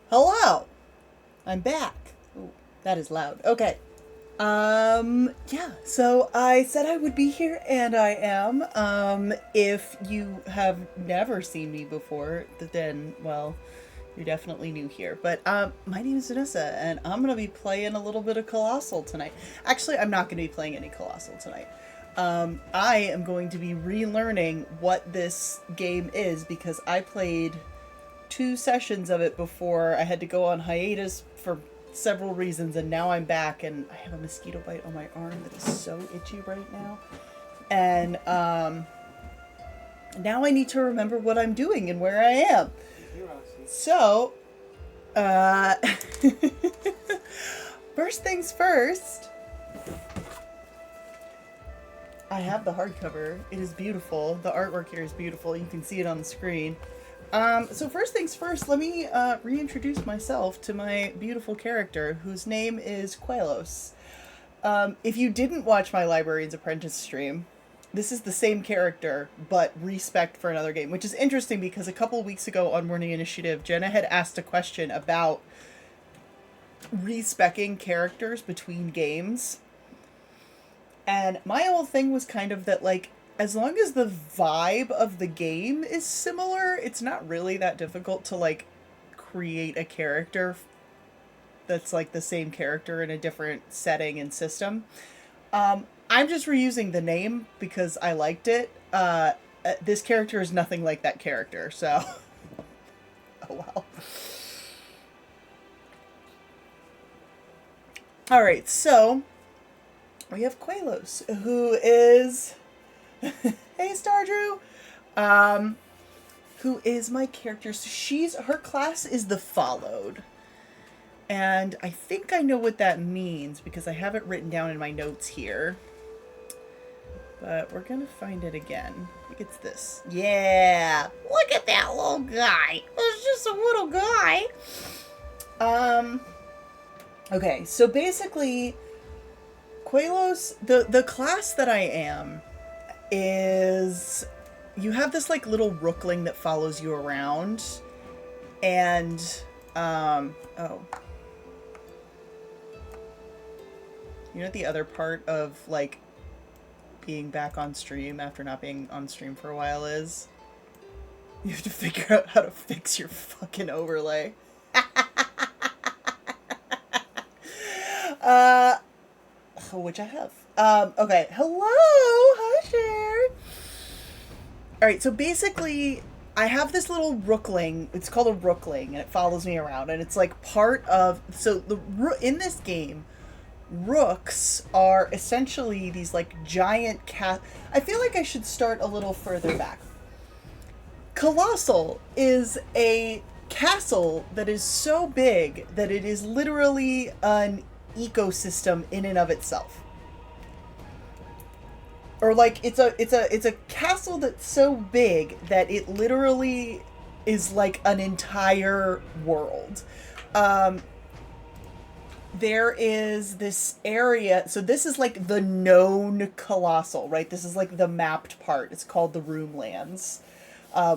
Hello, I'm back. Ooh, that is loud. Okay. Yeah, so I said I would be here, and I am. If you have never seen me before, then, well, you're definitely new here. But, my name is Vanessa, and I'm gonna be playing a little bit of Colossal tonight. Actually, I'm not gonna be playing any Colossal tonight. I am going to be relearning what this game is because I played two sessions of it before I had to go on hiatus for several reasons, and now I'm back, and I have a mosquito bite on my arm that is so itchy right now. And now I need to remember what I'm doing and where I am. So, uh, first things first, I have the hardcover. It is beautiful. The artwork here is beautiful. You can see it on the screen. So first things first, let me reintroduce myself to my beautiful character, whose name is Quelos. If you didn't watch my Librarian's Apprentice stream, this is the same character, but respect for another game, which is interesting because a couple weeks ago on Morning Initiative, Jenna had asked a question about respecking characters between games. And my whole thing was kind of that, like, as long as the vibe of the game is similar, it's not really that difficult to, like, create a character that's, like, the same character in a different setting and system. I'm just reusing the name because I liked it. This character is nothing like that character, so... oh, well. Alright, so... we have Quelos, who is... hey, Stardrew! Who is my character. So her class is the Followed. And I think I know what that means because I have it written down in my notes here. But we're gonna find it again. I think it's this. Yeah! Look at that little guy! It's just a little guy! Okay, so basically... Quelos, the class that I am is you have this like little rookling that follows you around, and oh, you know what the other part of like being back on stream after not being on stream for a while is? You have to figure out how to fix your fucking overlay. Which I have. Okay. Hello! Hi, Sharon! Alright, so basically, I have this little rookling. It's called a rookling, and it follows me around, and it's like part of... so, in this game, rooks are essentially these like giant cat... I feel like I should start a little further back. Colossal is a castle that is so big that it is literally an ecosystem in and of itself. Or like it's a castle that's so big that it literally is like an entire world. There is this area, so this is like the known Colossal, right? This is like the mapped part. It's called the Roomlands,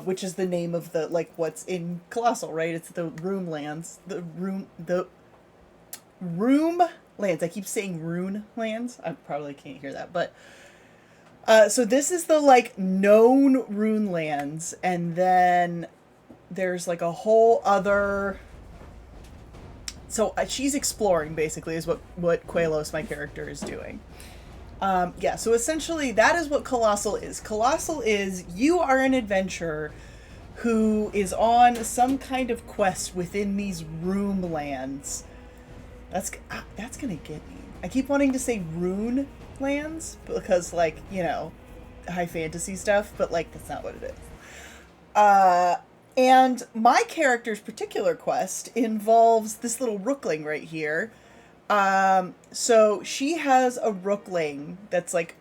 which is the name of the like what's in Colossal, right? It's the Roomlands, the Room lands. I keep saying Rune lands. I probably can't hear that, but so this is the like known Rune lands, and then there's like a whole other. So she's exploring basically is what Quelos, my character, is doing. Yeah. So essentially, that is what Colossal is. Colossal is you are an adventurer who is on some kind of quest within these Room lands. That's gonna get me. I keep wanting to say Rune lands because, like, you know, high fantasy stuff, but like that's not what it is. And my character's particular quest involves this little rookling right here. So she has a rookling that's like,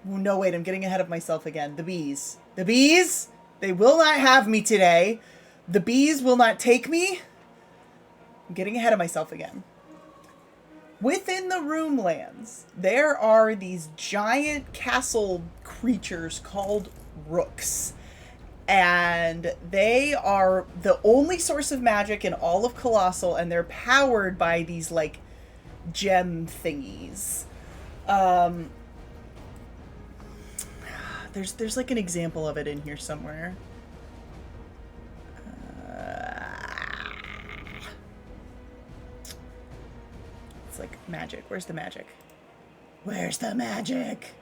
no wait, I'm getting ahead of myself again. The bees, they will not have me today. The bees will not take me. I'm getting ahead of myself again. Within the Roomlands, there are these giant castle creatures called rooks. and they are the only source of magic in all of Colossal, and they're powered by these like gem thingies. Um, there's like an example of it in here somewhere. It's like magic. Where's the magic? Where's the magic?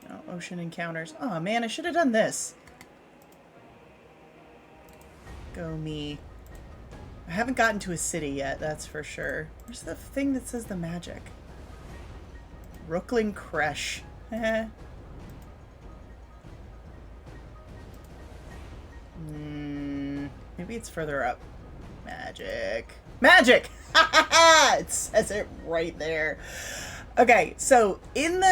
Oh, ocean encounters. Oh man, I should have done this. Go me. I haven't gotten to a city yet, that's for sure. Where's the thing that says the magic? Rookling Creche. Maybe it's further up. Magic. Magic! It says it right there. Okay, so in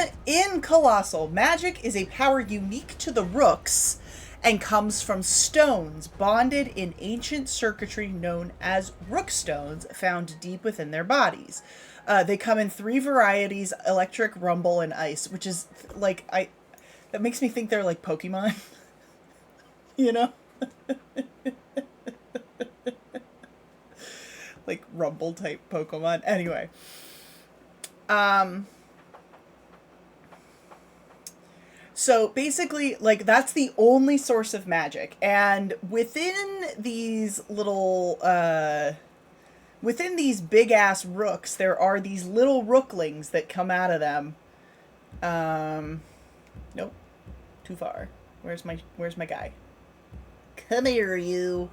Colossal, magic is a power unique to the Rooks and comes from stones bonded in ancient circuitry known as rookstones found deep within their bodies. They come in 3 varieties: electric, rumble, and ice, which is like that makes me think they're like Pokemon. You know? Like rumble type Pokemon. Anyway. So basically, like, that's the only source of magic. And within these little, within these big-ass rooks, there are these little rooklings that come out of them. Nope. Too far. Where's my guy? Come here, you.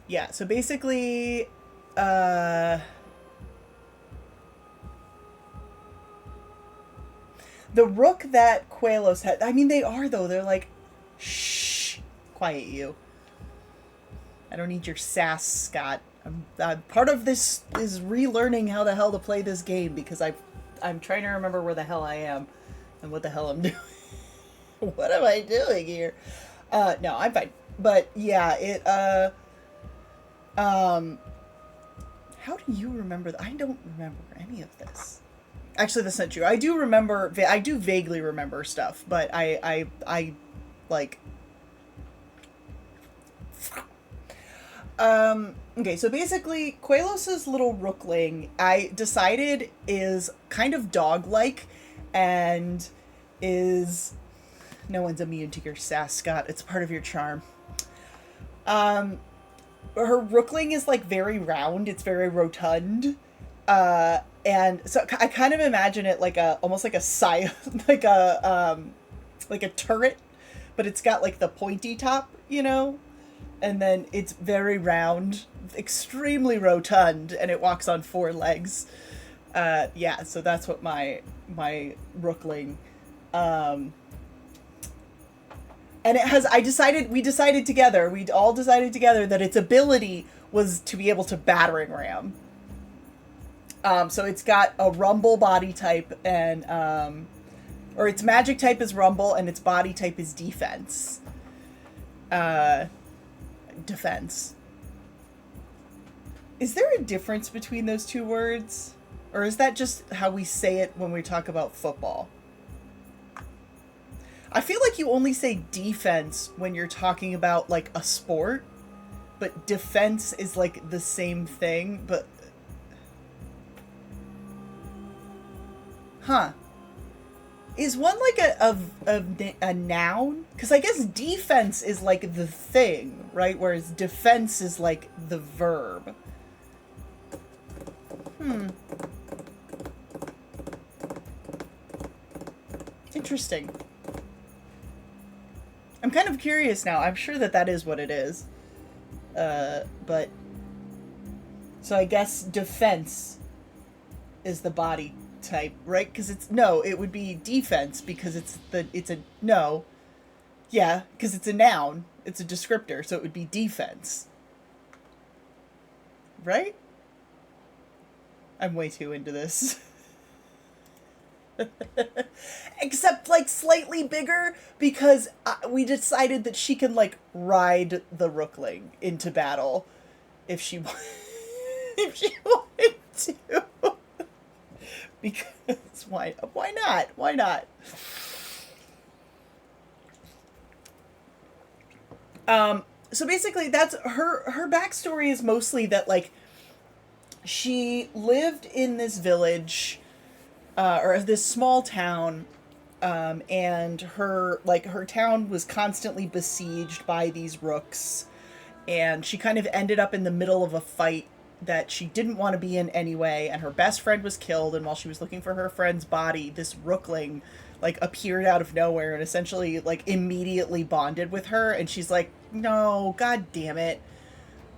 Yeah, so basically, the rook that Quelos had, I mean, they are, though. They're like, shh, quiet you. I don't need your sass, Scott. Part of this is relearning how the hell to play this game, because I'm trying to remember where the hell I am and what the hell I'm doing. What am I doing here? No, I'm fine. But, yeah, how do you remember I don't remember any of this. Actually, that's not true. I do remember, I do vaguely remember stuff, but I like... Okay, so basically, Quelos' little rookling, I decided, is kind of dog-like, and is... No one's immune to your sass, Scott. It's part of your charm. Her rookling is, like, very round. It's very rotund. And so I kind of imagine it like almost like a like a turret, but it's got, like, the pointy top, you know? And then it's very round, extremely rotund, and it walks on 4 legs. Yeah, so that's what my rookling, and it has, we all decided together that its ability was to be able to battering ram. So it's got a rumble body type, and, or its magic type is rumble, and its body type is defense. Defense. Is there a difference between those 2 words? Or is that just how we say it when we talk about football? I feel like you only say defense when you're talking about, like, a sport, but defense is, like, the same thing, but... Huh. Is one like a noun? Because I guess defense is like the thing, right? Whereas defense is like the verb. Interesting. I'm kind of curious now. I'm sure that is what it is. But... So I guess defense is the body type, right? Because it's... No, it would be defense because it's a... No. Yeah, because it's a noun. It's a descriptor, so it would be defense. Right? I'm way too into this. Except, like, slightly bigger, because we decided that she can, like, ride the rookling into battle if she if she wanted too. Because why not? Why not? So basically that's her backstory is mostly that like she lived in this village or this small town, and her town was constantly besieged by these rooks, and she kind of ended up in the middle of a fight that she didn't want to be in anyway, and her best friend was killed, and while she was looking for her friend's body, this rookling like appeared out of nowhere and essentially like immediately bonded with her, and she's like, no, god damn it,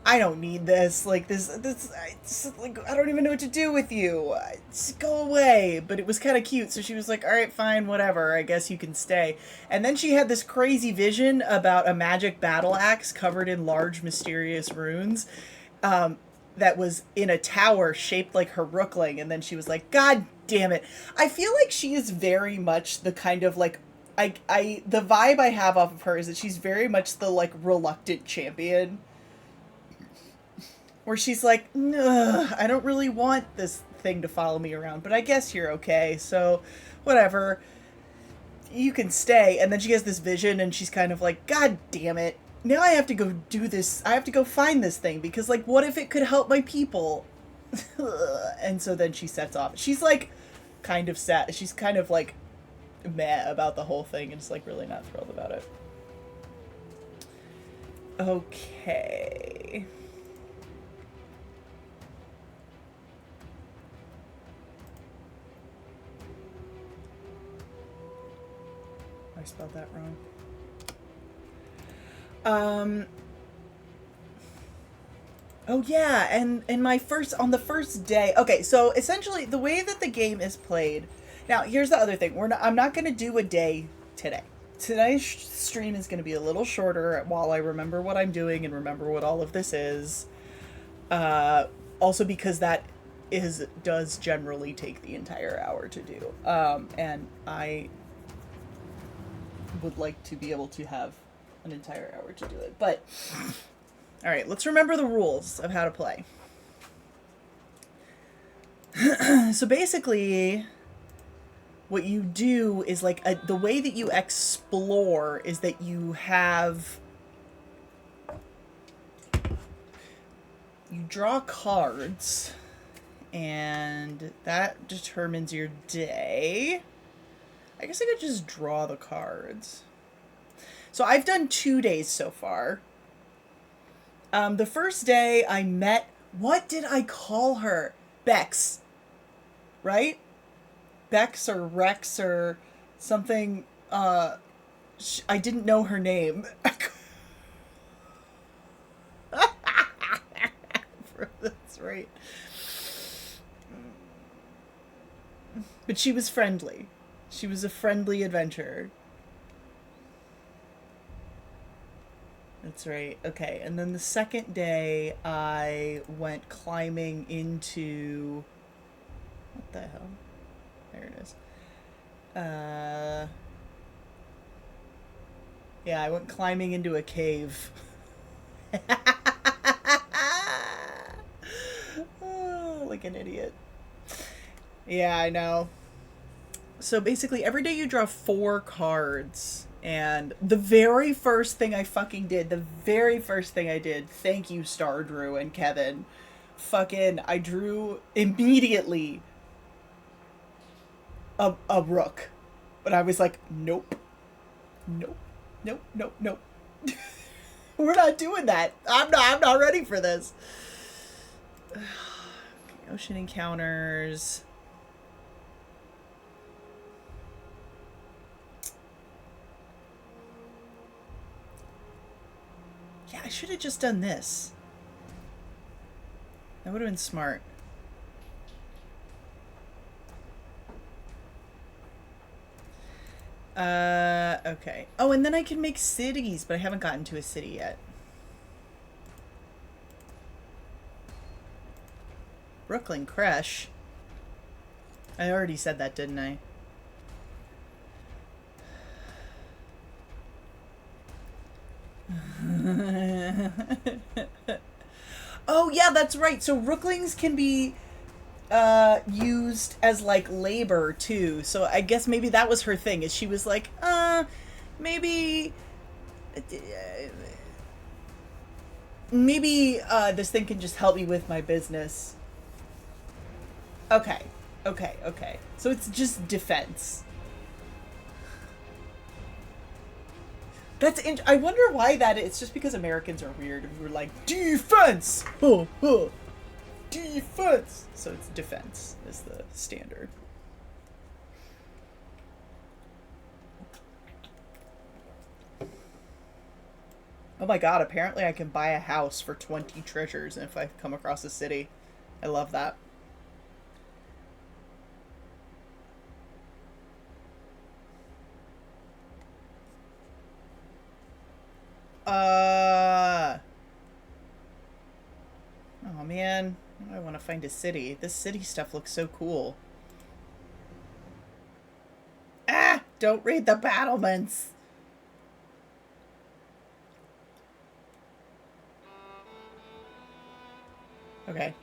I don't need this. Like like I don't even know what to do with you. Just go away. But it was kind of cute, so she was like, "All right, fine, whatever. I guess you can stay." And then she had this crazy vision about a magic battle axe covered in large, mysterious runes, that was in a tower shaped like her rookling. And then she was like, "God damn it!" I feel like she is very much the kind of like the vibe I have off of her is that she's very much the like reluctant champion, where she's like, I don't really want this thing to follow me around, but I guess you're okay, so whatever. You can stay. And then she has this vision, and she's kind of like, God damn it. Now I have to go do this. I have to go find this thing, because, like, what if it could help my people? And so then she sets off. She's, like, kind of sad. She's kind of, like, meh about the whole thing, and just, like, really not thrilled about it. Okay. I spelled that wrong. Oh yeah, and on the first day. Okay, so essentially the way that the game is played. Now, here's the other thing. I'm not going to do a day today. Today's stream is going to be a little shorter while I remember what I'm doing and remember what all of this is. Also because that does generally take the entire hour to do. And I would like to be able to have an entire hour to do it. But, all right, let's remember the rules of how to play. So basically, what you do is like the way that you explore is that you draw cards, and that determines your day. I guess I could just draw the cards. So I've done 2 days so far. The first day I met, what did I call her? Bex. Right? Bex or Rex or something. I didn't know her name. That's right. But she was friendly. She was a friendly adventurer. That's right. Okay, and then the second day I went climbing into... What the hell? There it is. Yeah, I went climbing into a cave. Oh, like an idiot. Yeah, I know. So basically, every day you draw 4 cards. And the very first thing I fucking did, thank you, Star Drew and Kevin, I drew immediately a rook. But I was like, nope. We're not doing that. I'm not ready for this. Ocean encounters. Yeah, I should have just done this. That would have been smart. Okay. Oh, and then I can make cities, but I haven't gotten to a city yet. Brooklyn Creche. I already said that, didn't I? Oh, yeah, that's right. So rooklings can be used as like labor too. So I guess maybe that was her thing. Is she was like, maybe, this thing can just help me with my business. Okay, okay. So it's just defense. I wonder why that is. It's just because Americans are weird. We were like, defense! Huh, huh. Defense! So it's defense is the standard. Oh my god, apparently I can buy a house for 20 treasures if I come across a city. I love that. Oh man, now I want to find a city. This city stuff looks so cool. Ah! Don't raid the battlements! Okay.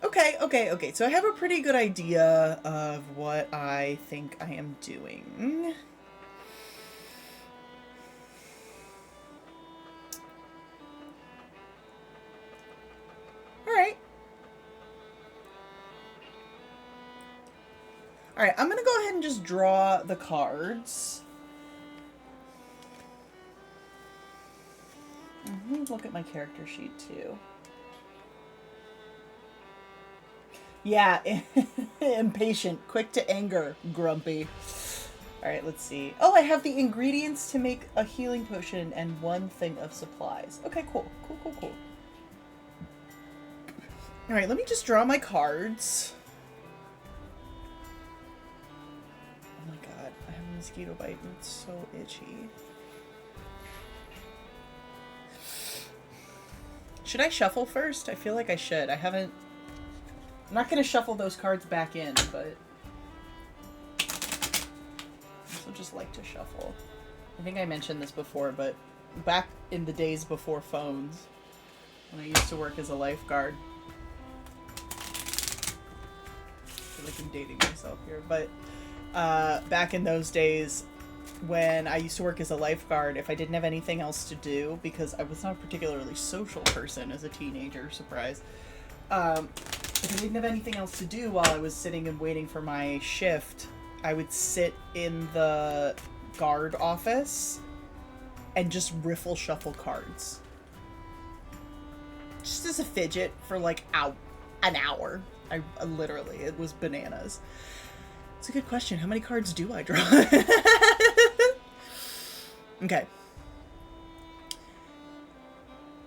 Okay. So I have a pretty good idea of what I think I am doing. Alright, I'm gonna go ahead and just draw the cards. Let me look at my character sheet too. Yeah, impatient, quick to anger, grumpy. Alright, let's see. Oh, I have the ingredients to make a healing potion and 1 thing of supplies. Okay, cool. Alright, let me just draw my cards. Oh my god, I have a mosquito bite and it's so itchy. Should I shuffle first? I feel like I should. I haven't... I'm not going to shuffle those cards back in, but... I also just like to shuffle. I think I mentioned this before, but back in the days before phones, when I used to work as a lifeguard... I feel like I'm dating myself here, but back in those days, when I used to work as a lifeguard, if I didn't have anything else to do, because I was not a particularly social person as a teenager, surprise, if I didn't have anything else to do while I was sitting and waiting for my shift, I would sit in the guard office and just riffle shuffle cards. Just as a fidget for like an hour. I literally, it was bananas. It's a good question. How many cards do I draw? Okay.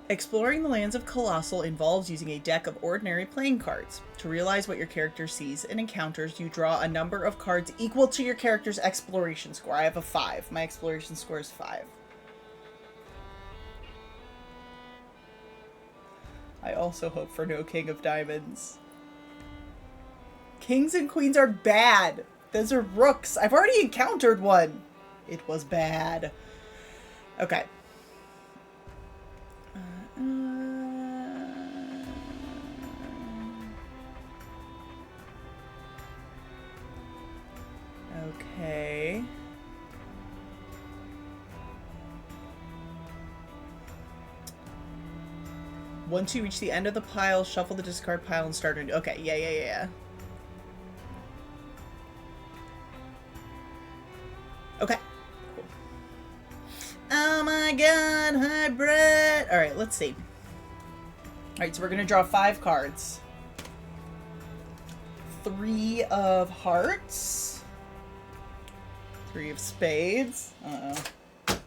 Exploring the lands of Colostle involves using a deck of ordinary playing cards. To realize what your character sees and encounters, you draw a number of cards equal to your character's exploration score. I have a 5. My exploration score is 5. I also hope for no King of Diamonds. Kings and queens are bad. Those are rooks. I've already encountered one. It was bad. Okay. Okay. Once you reach the end of the pile, shuffle the discard pile and start a new... Okay, yeah. Okay. Cool. Oh my god, hi Brett! Alright, let's see. Alright, so we're gonna draw 5 cards. 3 of hearts. 3 of spades. Uh-oh.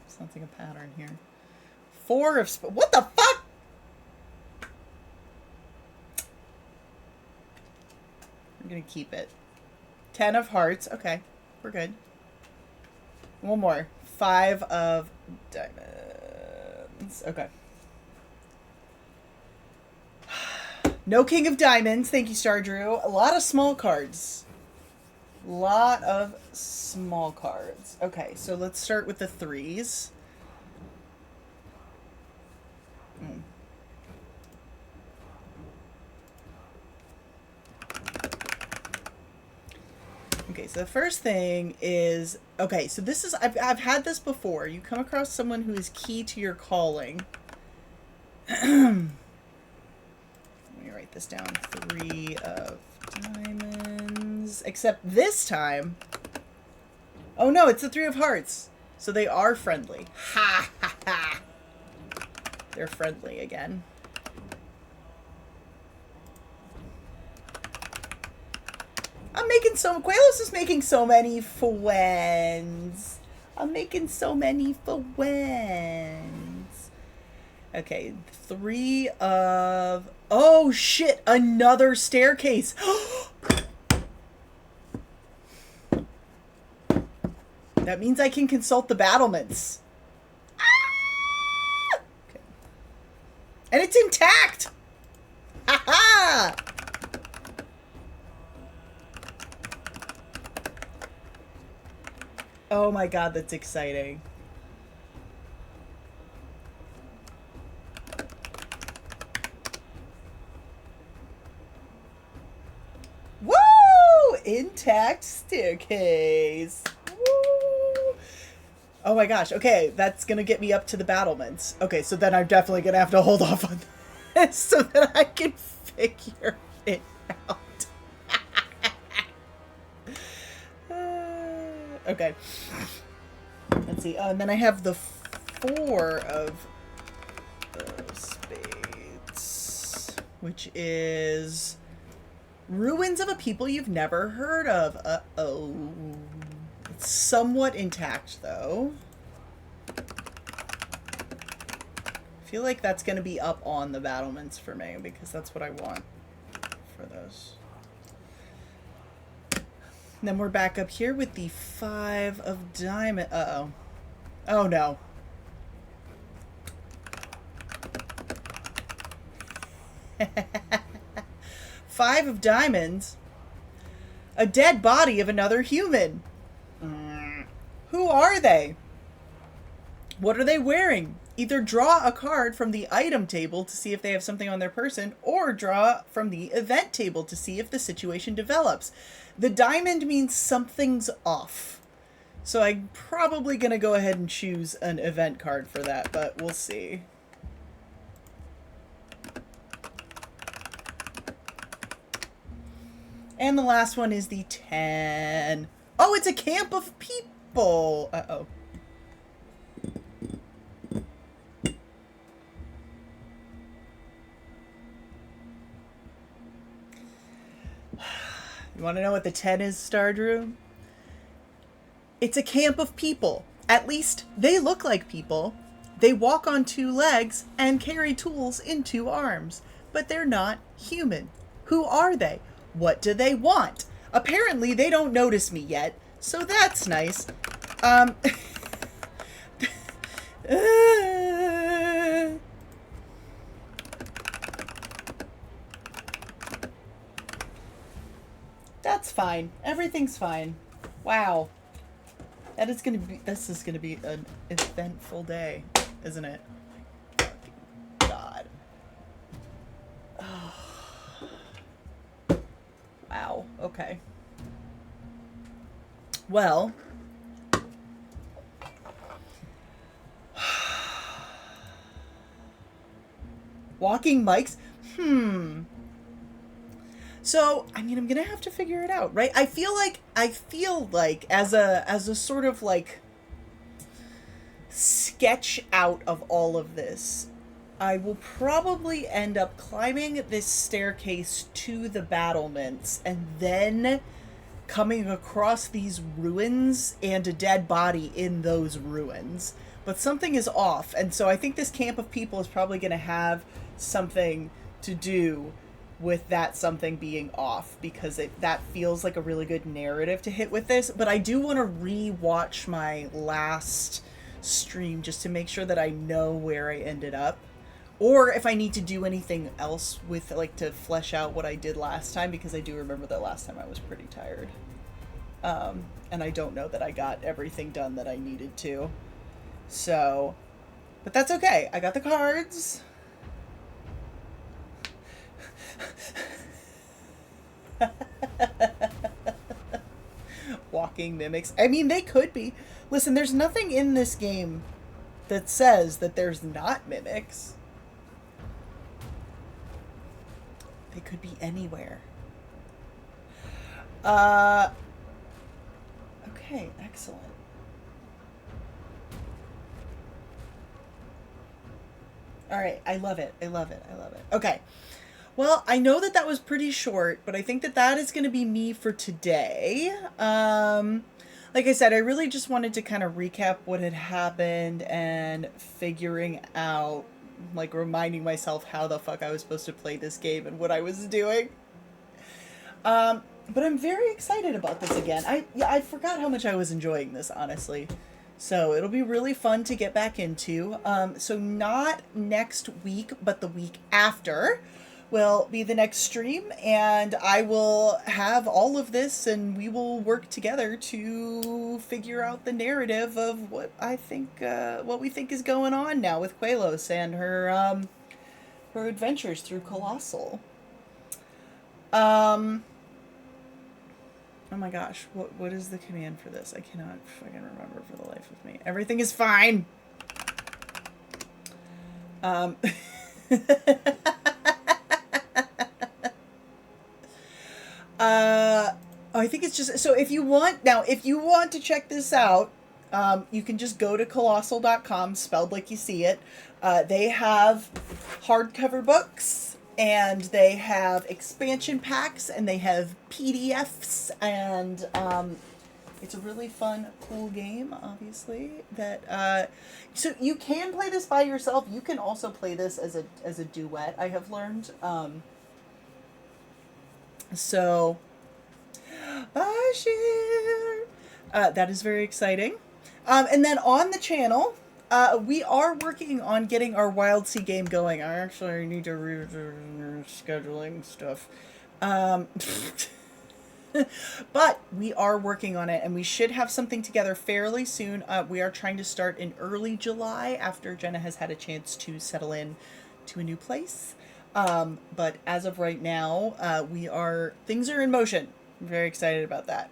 Something a pattern here. 4 of spades. What the fuck? I'm gonna keep it. 10 of hearts. Okay, we're good. One more. 5 of diamonds. Okay. No King of Diamonds. Thank you, Star Drew. A lot of small cards. Lot of small cards. Okay, so let's start with the 3s. Okay, so the first thing is, okay, so this is, I've had this before. You come across someone who is key to your calling. Let me write this down. 3 of diamonds. Except this time, oh no, it's the 3 of hearts. So they are friendly. Ha ha ha. They're friendly again. Qualos is making so many friends. I'm making so many friends. Okay, 3 of... Oh shit, another staircase. That means I can consult the battlements. Ah! Okay. And it's intact! Ha ha! Oh my god, that's exciting. Woo! Intact staircase. Woo! Oh my gosh, okay, that's gonna get me up to the battlements. Okay, so then I'm definitely gonna have to hold off on this so that I can figure it out. Okay. Let's see. Oh, and then I have the 4 of spades, which is ruins of a people you've never heard of. Uh-oh. It's somewhat intact, though. I feel like that's going to be up on the battlements for me, because that's what I want for those. And then we're back up here with the 5 of diamond. Uh-oh. Oh, no. Five of diamonds. A dead body of another human. Who are they? What are they wearing? Either draw a card from the item table to see if they have something on their person, or draw from the event table to see if the situation develops. The diamond means something's off. So I'm probably going to go ahead and choose an event card for that, but we'll see. And the last one is the 10. Oh, it's a camp of people. Uh-oh. You want to know what the 10 is, Stardrew? It's a camp of people. At least they look like people. They walk on 2 legs and carry tools in 2 arms. But they're not human. Who are they? What do they want? Apparently they don't notice me yet, so that's nice. That's fine. Everything's fine. Wow. This is gonna be an eventful day, isn't it? God. Oh. Wow. Okay. Well. Walking mics? So, I mean, I'm gonna have to figure it out, right? I feel like as a sort of like sketch out of all of this, I will probably end up climbing this staircase to the battlements and then coming across these ruins and a dead body in those ruins. But something is off, and so I think this camp of people is probably going to have something to do with that something being off, because that feels like a really good narrative to hit with this. But I do want to re-watch my last stream just to make sure that I know where I ended up, or if I need to do anything else with, like, to flesh out what I did last time, because I do remember that last time I was pretty tired. And I don't know that I got everything done that I needed to. So, but that's okay. I got the cards. walking mimics. I mean, they could be. Listen, there's nothing in this game that says that there's not mimics. They could be anywhere. Okay, excellent. All right, I love it. I love it. I love it. Okay. Well, I know that that was pretty short, but I think that that is going to be me for today. Like I said, I really just wanted to kind of recap what had happened and figuring out, like, reminding myself how the fuck I was supposed to play this game and what I was doing. But I'm very excited about this again. I forgot how much I was enjoying this, honestly. So it'll be really fun to get back into. So not next week, but the week after will be the next stream, and I will have all of this, and we will work together to figure out the narrative of what I think, what we think is going on now with Quelos and her adventures through Colossal. Oh my gosh, what is the command for this? I cannot fucking remember for the life of me. Everything is fine. I think it's just, so if you want to check this out, you can just go to colossal.com, spelled like you see it. They have hardcover books, and they have expansion packs, and they have PDFs, and it's a really fun, cool game, obviously. So you can play this by yourself. You can also play this as a duet, I have learned. So that is very exciting. And then on the channel, we are working on getting our Wild Sea game going. I actually need to read scheduling stuff. But we are working on it, and we should have something together fairly soon. We are trying to start in early July after Jenna has had a chance to settle in to a new place. But as of right now, things are in motion. I'm very excited about that.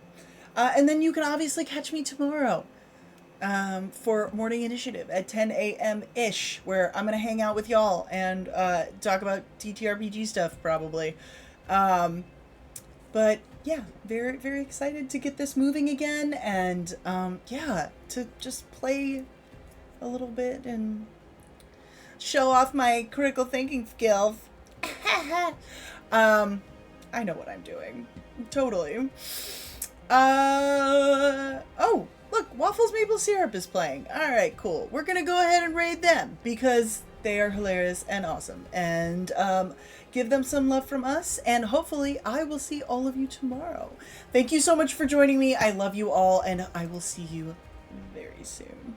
And then you can obviously catch me tomorrow for Morning Initiative at 10 a.m.-ish, where I'm going to hang out with y'all and talk about TTRPG stuff, probably. But yeah, very, very excited to get this moving again, and to just play a little bit and show off my critical thinking skills. I know what I'm doing. Totally. Oh, look, Waffles Maple Syrup is playing. Alright, cool. We're gonna go ahead and raid them, because they are hilarious and awesome. And, give them some love from us, and hopefully I will see all of you tomorrow. Thank you so much for joining me. I love you all, and I will see you very soon.